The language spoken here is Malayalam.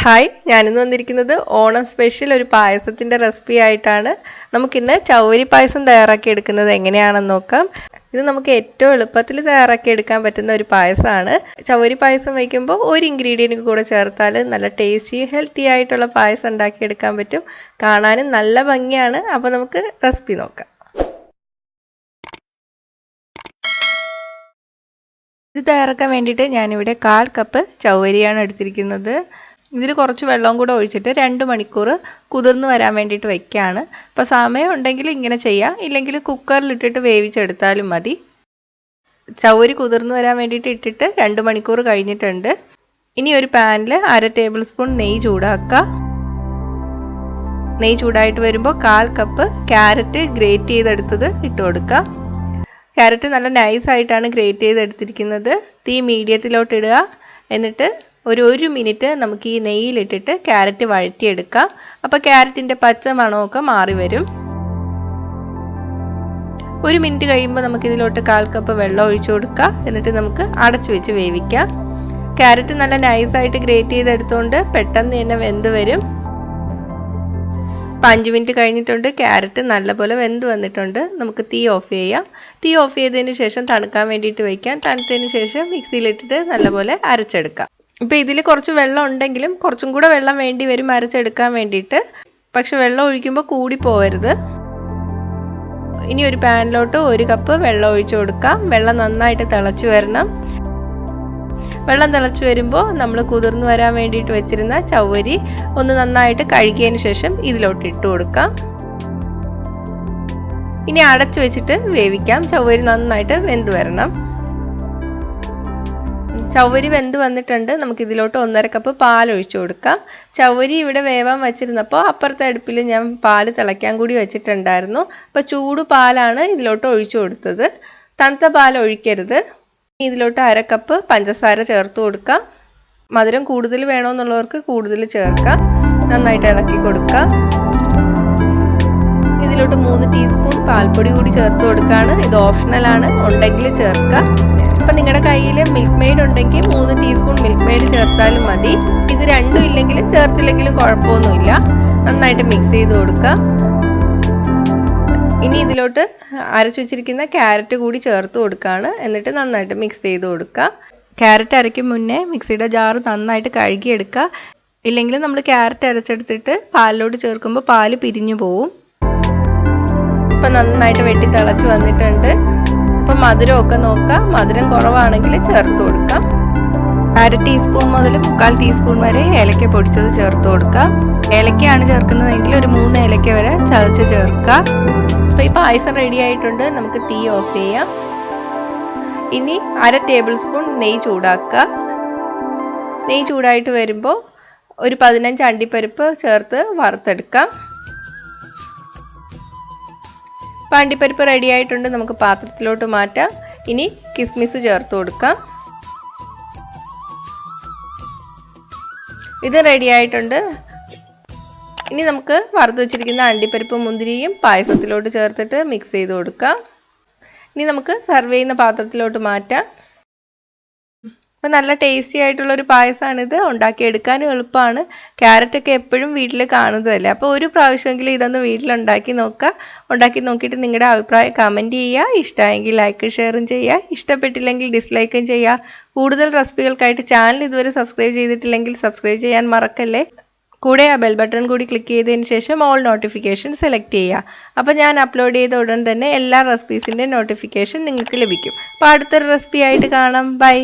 ഹായ്, ഞാനിന്ന് വന്നിരിക്കുന്നത് ഓണം സ്പെഷ്യൽ ഒരു പായസത്തിൻ്റെ റെസിപ്പി ആയിട്ടാണ്. നമുക്കിന്ന് ചൗവരി പായസം തയ്യാറാക്കി എടുക്കുന്നത് എങ്ങനെയാണെന്ന് നോക്കാം. ഇത് നമുക്ക് ഏറ്റവും എളുപ്പത്തിൽ തയ്യാറാക്കി എടുക്കാൻ പറ്റുന്ന ഒരു പായസമാണ്. ചൗവരി പായസം വയ്ക്കുമ്പോൾ ഒരു ഇൻഗ്രീഡിയൻറ്റ് കൂടെ ചേർത്താൽ നല്ല ടേസ്റ്റി ഹെൽത്തി ആയിട്ടുള്ള പായസം ഉണ്ടാക്കിയെടുക്കാൻ പറ്റും. കാണാനും നല്ല ഭംഗിയാണ്. അപ്പോൾ നമുക്ക് റെസിപ്പി നോക്കാം. ഇത് തയ്യാറാക്കാൻ വേണ്ടിയിട്ട് ഞാനിവിടെ 1/4 കപ്പ് ചൗവരിയാണ് എടുത്തിരിക്കുന്നത്. ഇതിൽ കുറച്ച് വെള്ളം കൂടെ ഒഴിച്ചിട്ട് 2 മണിക്കൂർ കുതിർന്ന് വരാൻ വേണ്ടിയിട്ട് വയ്ക്കുകയാണ്. അപ്പോൾ സമയം ഉണ്ടെങ്കിൽ ഇങ്ങനെ ചെയ്യാം, ഇല്ലെങ്കിൽ കുക്കറിലിട്ടിട്ട് വേവിച്ചെടുത്താലും മതി. ചൗവരി കുതിർന്ന് വരാൻ വേണ്ടിയിട്ട് ഇട്ടിട്ട് 2 മണിക്കൂർ കഴിഞ്ഞിട്ടുണ്ട്. ഇനി ഒരു പാനിൽ 1/2 ടേബിൾ സ്പൂൺ നെയ്യ് ചൂടാക്കുക. നെയ്യ് ചൂടായിട്ട് വരുമ്പോൾ 1/4 കപ്പ് ക്യാരറ്റ് ഗ്രേറ്റ് ചെയ്തെടുത്തത് ഇട്ട് കൊടുക്കുക. ക്യാരറ്റ് നല്ല നൈസായിട്ടാണ് ഗ്രേറ്റ് ചെയ്തെടുത്തിരിക്കുന്നത്. തീ മീഡിയത്തിലോട്ട് ഇടുക. എന്നിട്ട് ഒരു മിനിറ്റ് നമുക്ക് ഈ നെയ്യിലിട്ടിട്ട് ക്യാരറ്റ് വഴറ്റിയെടുക്കാം. അപ്പോൾ ക്യാരറ്റിൻ്റെ പച്ച മണമൊക്കെ മാറി വരും. 1 മിനിറ്റ് കഴിയുമ്പോൾ നമുക്കിതിലോട്ട് 1/4 കപ്പ് വെള്ളം ഒഴിച്ചു കൊടുക്കാം. എന്നിട്ട് നമുക്ക് അടച്ചു വെച്ച് വേവിക്കാം. ക്യാരറ്റ് നല്ല നൈസായിട്ട് ഗ്രേറ്റ് ചെയ്തെടുത്തുകൊണ്ട് പെട്ടെന്ന് തന്നെ വെന്ത് വരും. 5 മിനിറ്റ് കഴിഞ്ഞിട്ടുണ്ട്. ക്യാരറ്റ് നല്ലപോലെ വെന്ത് വന്നിട്ടുണ്ട്. നമുക്ക് തീ ഓഫ് ചെയ്യാം. തീ ഓഫ് ചെയ്തതിന് ശേഷം തണുക്കാൻ വേണ്ടിയിട്ട് വയ്ക്കാം. തണുത്തതിന് ശേഷം മിക്സിയിലിട്ടിട്ട് നല്ലപോലെ അരച്ചെടുക്കാം. ഇപ്പോൾ ഇതിൽ കുറച്ച് വെള്ളം ഉണ്ടെങ്കിലും കുറച്ചും കൂടെ വെള്ളം വേണ്ടി വരും അരച്ചെടുക്കാൻ വേണ്ടിയിട്ട്. പക്ഷെ വെള്ളം ഒഴിക്കുമ്പോൾ കൂടി പോകരുത്. ഇനി ഒരു പാനിലോട്ട് 1 കപ്പ് വെള്ളം ഒഴിച്ചു കൊടുക്കാം. വെള്ളം നന്നായിട്ട് തിളച്ചു വരണം. വെള്ളം തിളച്ചു വരുമ്പോൾ നമ്മൾ കുതിർന്ന് വരാൻ വേണ്ടിയിട്ട് വെച്ചിരുന്ന ചൗവരി ഒന്ന് നന്നായിട്ട് കഴുകിയതിന് ശേഷം ഇതിലോട്ട് ഇട്ട് കൊടുക്കാം. ഇനി അടച്ചു വെച്ചിട്ട് വേവിക്കാം. ചൗവരി നന്നായിട്ട് വെന്ത് വരണം. ചൗവരി വെന്ത് വന്നിട്ടുണ്ട്. നമുക്ക് ഇതിലോട്ട് 1/2 കപ്പ് പാൽ ഒഴിച്ചു കൊടുക്കാം. ചൗവരി ഇവിടെ വേവാൻ വെച്ചിരുന്നപ്പോൾ അപ്പുറത്തെ അടുപ്പിൽ ഞാൻ പാല് തിളയ്ക്കാൻ കൂടി വെച്ചിട്ടുണ്ടായിരുന്നു. അപ്പോൾ ചൂട് പാലാണ് ഇതിലോട്ട് ഒഴിച്ചു കൊടുത്തത്. തണുത്ത പാൽ ഒഴിക്കരുത്. ഇതിലോട്ട് 1/2 കപ്പ് പഞ്ചസാര ചേർത്ത് കൊടുക്കാം. മധുരം കൂടുതൽ വേണമെന്നുള്ളവർക്ക് കൂടുതൽ ചേർക്കാം. നന്നായിട്ട് ഇളക്കി കൊടുക്കാം. ഇതിലോട്ട് 3 ടീസ്പൂൺ പാൽപ്പൊടി കൂടി ചേർത്ത് കൊടുക്കുകയാണ്. ഇത് ഓപ്ഷണലാണ്, ഉണ്ടെങ്കിൽ ചേർക്കാം. അപ്പം നിങ്ങളുടെ കയ്യിൽ മിൽക്ക് മെയ്ഡ് ഉണ്ടെങ്കിൽ 3 ടീസ്പൂൺ മിൽക്ക് മെയ്ഡ് ചേർത്താലും മതി. ഇത് രണ്ടും ഇല്ലെങ്കിലും ചേർത്തില്ലെങ്കിലും കുഴപ്പമൊന്നുമില്ല. നന്നായിട്ട് മിക്സ് ചെയ്ത് കൊടുക്കാം. ഇനി ഇതിലോട്ട് അരച്ചു വെച്ചിരിക്കുന്ന ക്യാരറ്റ് കൂടി ചേർത്ത് കൊടുക്കുകയാണ്. എന്നിട്ട് നന്നായിട്ട് മിക്സ് ചെയ്ത് കൊടുക്കുക. ക്യാരറ്റ് അരയ്ക്കും മുന്നേ മിക്സിയുടെ ജാറ് നന്നായിട്ട് കഴുകിയെടുക്കുക. ഇല്ലെങ്കിൽ നമ്മൾ ക്യാരറ്റ് അരച്ചെടുത്തിട്ട് പാലിലോട്ട് ചേർക്കുമ്പോൾ പാല് പിരിഞ്ഞു പോവും. ഇപ്പം നന്നായിട്ട് വെട്ടി തിളച്ച് വന്നിട്ടുണ്ട്. അപ്പം മധുരമൊക്കെ നോക്കുക. മധുരം കുറവാണെങ്കിൽ ചേർത്ത് കൊടുക്കാം. 1/2 ടീസ്പൂൺ മുതൽ 3/4 ടീസ്പൂൺ വരെ ഏലക്ക പൊടിച്ചത് ചേർത്ത് കൊടുക്കുക. ഏലക്കയാണ് ചേർക്കുന്നതെങ്കിൽ ഒരു 3 ഏലക്ക വരെ ചതച്ച് ചേർക്കുക. അപ്പോൾ ഈ പായസം റെഡി ആയിട്ടുണ്ട്. നമുക്ക് തീ ഓഫ് ചെയ്യാം. ഇനി 1/2 ടേബിൾ സ്പൂൺ നെയ്യ് ചൂടാക്കുക. നെയ്യ് ചൂടായിട്ട് വരുമ്പോൾ ഒരു 15 അണ്ടിപ്പരിപ്പ് ചേർത്ത് വറുത്തെടുക്കാം. അപ്പോൾ അണ്ടിപ്പരിപ്പ് റെഡി ആയിട്ടുണ്ട്. നമുക്ക് പാത്രത്തിലോട്ട് മാറ്റാം. ഇനി കിസ്മിസ് ചേർത്ത് കൊടുക്കാം. ഇത് റെഡി ആയിട്ടുണ്ട്. ഇനി നമുക്ക് വറുത്ത് വെച്ചിരിക്കുന്ന അണ്ടിപ്പരിപ്പും മുന്തിരിയും പായസത്തിലോട്ട് ചേർത്തിട്ട് മിക്സ് ചെയ്ത് കൊടുക്കാം. ഇനി നമുക്ക് സെർവ് ചെയ്യുന്ന പാത്രത്തിലോട്ട് മാറ്റാം. അപ്പോൾ നല്ല ടേസ്റ്റി ആയിട്ടുള്ളൊരു പായസമാണിത്. ഉണ്ടാക്കിയെടുക്കാനും എളുപ്പമാണ്. ക്യാരറ്റൊക്കെ എപ്പോഴും വീട്ടിൽ കാണുന്നതല്ലേ. അപ്പോൾ ഒരു പ്രാവശ്യമെങ്കിലും ഇതൊന്ന് വീട്ടിലുണ്ടാക്കി നോക്കുക. ഉണ്ടാക്കി നോക്കിയിട്ട് നിങ്ങളുടെ അഭിപ്രായം കമൻറ്റ് ചെയ്യുക. ഇഷ്ടമായെങ്കിൽ ലൈക്ക് ഷെയറും ചെയ്യുക. ഇഷ്ടപ്പെട്ടില്ലെങ്കിൽ ഡിസ്ലൈക്കും ചെയ്യുക. കൂടുതൽ റെസിപ്പികൾക്കായിട്ട് ചാനൽ ഇതുവരെ സബ്സ്ക്രൈബ് ചെയ്തിട്ടില്ലെങ്കിൽ സബ്സ്ക്രൈബ് ചെയ്യാൻ മറക്കല്ലേ. കൂടെ ആ ബെൽ ബട്ടൺ കൂടി ക്ലിക്ക് ചെയ്തതിന് ശേഷം ഓൾ നോട്ടിഫിക്കേഷൻ സെലക്ട് ചെയ്യുക. അപ്പോൾ ഞാൻ അപ്ലോഡ് ചെയ്ത ഉടൻ തന്നെ എല്ലാ റെസിപ്പീസിൻ്റെ നോട്ടിഫിക്കേഷൻ നിങ്ങൾക്ക് ലഭിക്കും. അപ്പോൾ അടുത്തൊരു റെസിപ്പി ആയിട്ട് കാണാം. ബൈ.